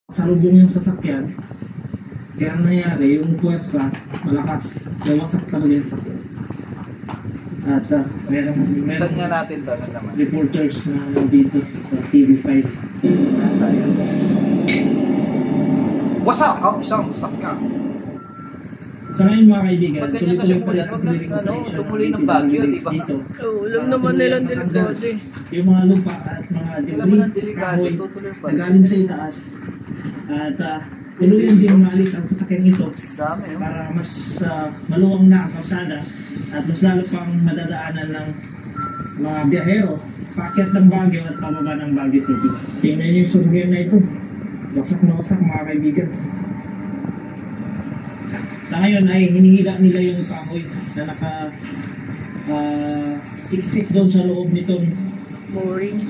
Salubong yung sasakyan, kaya ang nangyari, yung puwersa, malakas, nawasak talaga yung sasakyan. At meron saan nga natin to? Ano naman? Reporters na nandito sa TV5. Sayang. Wasak ang isang sasakyan. Sa ngayon mga kaibigan, pag ganyan kasi tumuloy ng Baguio, di ba? Oo, alam naman nilang delikado eh. Yung mga lupa at mga debris, kahoy, nagaling sa itaas. At tuluyan din maalis ang sasakyan ito para mas maluwang na ang kalsada at mas lalo pang madadaanan ng mga biyahero paakyat ng Baguio at pababa ng Baguio City. Tingnan yung sasakyan na ito. Wasak na wasak mga kaibigan. Sa ngayon ay hinihila nila yung kahoy na naka-siksik doon sa loob nitong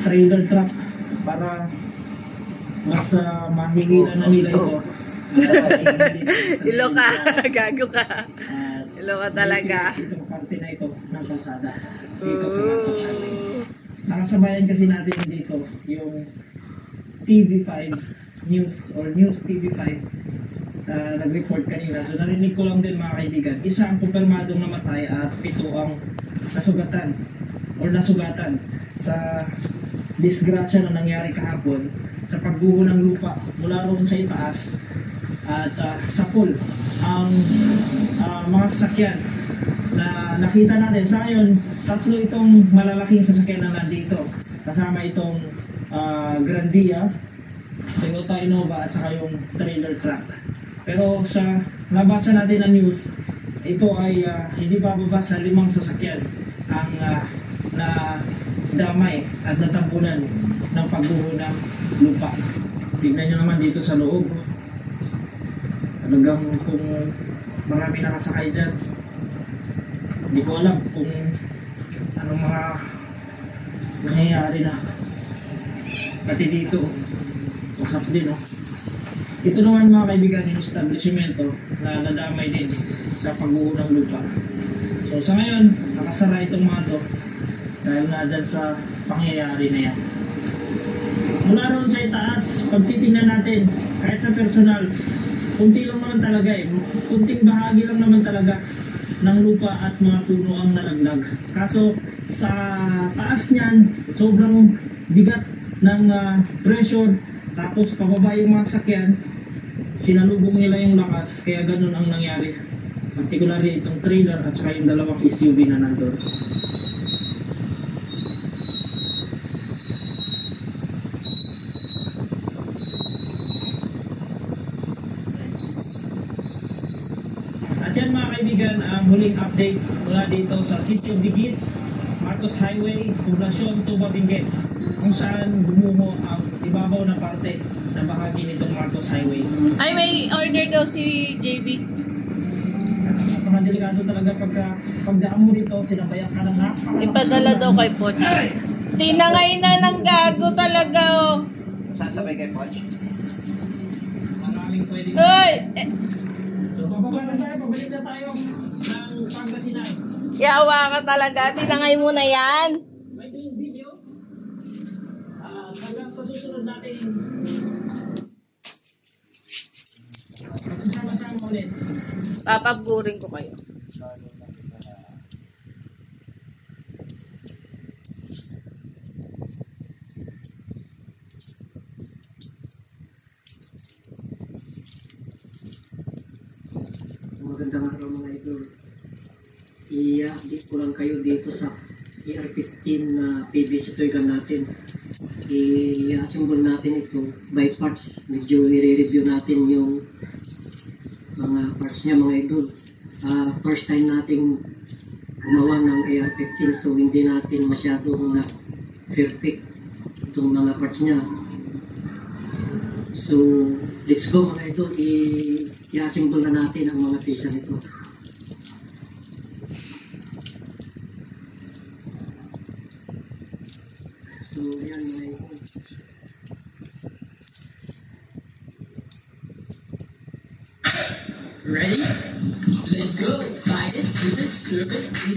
trailer truck para mas mahihila na nila ito. Ilo ka, gago ka. Ilo ka talaga. Itong parte na ito ng kalsada. Dito sa kalsada. Nakasabayan kasi natin dito yung TV5 News or News TV5 nag-report kanina. So narinig ko lang din mga kaibigan, isa ang kumpirmadong namatay at 7 ang nasugatan or nasugatan sa disgrasya na nangyari kahapon sa pagguho ng lupa mula roon sa itaas at sapol ang mga sasakyan na nakita natin. Sa ngayon, 3 itong malalaking sasakyan na nandito kasama itong Grandia, Toyota Innova at saka yung trailer truck. Pero sa nabasa natin na news, ito ay hindi bababa sa 5 sasakyan ang na damay at natampunan ng pagguho ng lupa. Tignan nyo naman dito sa loob. Talagang kung marami nakasakay dyan, hindi ko alam kung anong mga nangyayari na. Pati dito, usap din oh. Ito naman mga kaibigan yung establishmento na nadamay din sa pagbuo ng lupa. So sa ngayon, nakasara itong mga to dahil na dyan sa pangyayari na yan. Mula roon sa itaas, pag titingnan natin, kahit sa personal, kunti lang naman talaga eh. Kunting bahagi lang naman talaga ng lupa at mga puno ang nalaglag. Kaso sa taas niyan, sobrang bigat ng pressure, tapos pababa yung mga sakyan, sinalubong nila yung lakas, kaya ganun ang nangyari. Particularly itong trailer at saka yung 2 SUV na nandun. At yan mga kaibigan, ang huling update mula dito sa City of Digis, Marcos Highway, Poblasyon, Tuba, Benguet, kung saan gumuho ang ibabaw na parte na bahagi nitong Marcos Highway. Ay, may order daw si JB. Napakadelikado talaga pagdaan mo dito, sinabayan ka ng Ipadala daw kay Poch. Tinangay na ng gago talaga oh. Sasabay kay Poch? Maraming pwedeng... Uy! So, pababa na tayo, pabalik na tayo ng Pangasinan. Yawa ka talaga, tinangay mo na yan. May ito yung video. Hanggang sa susunod natin. Magsasama-sama ulit. Papabgurin ko kayo. Magandang araw mga idol. I-update ko lang kayo dito sa ER15 na PVC toygan natin. I-assemble natin ito by parts. Medyo i-review natin yung mga parts niya mga idol. First time nating gumawa ng ER15, so hindi natin masyadong perfect itong mga parts niya. So let's go mga idol, i-assemble na natin ang mga pisa nito. So yan mga idol. Ready? Let's go. Buy it, sip it, serve it, eat it.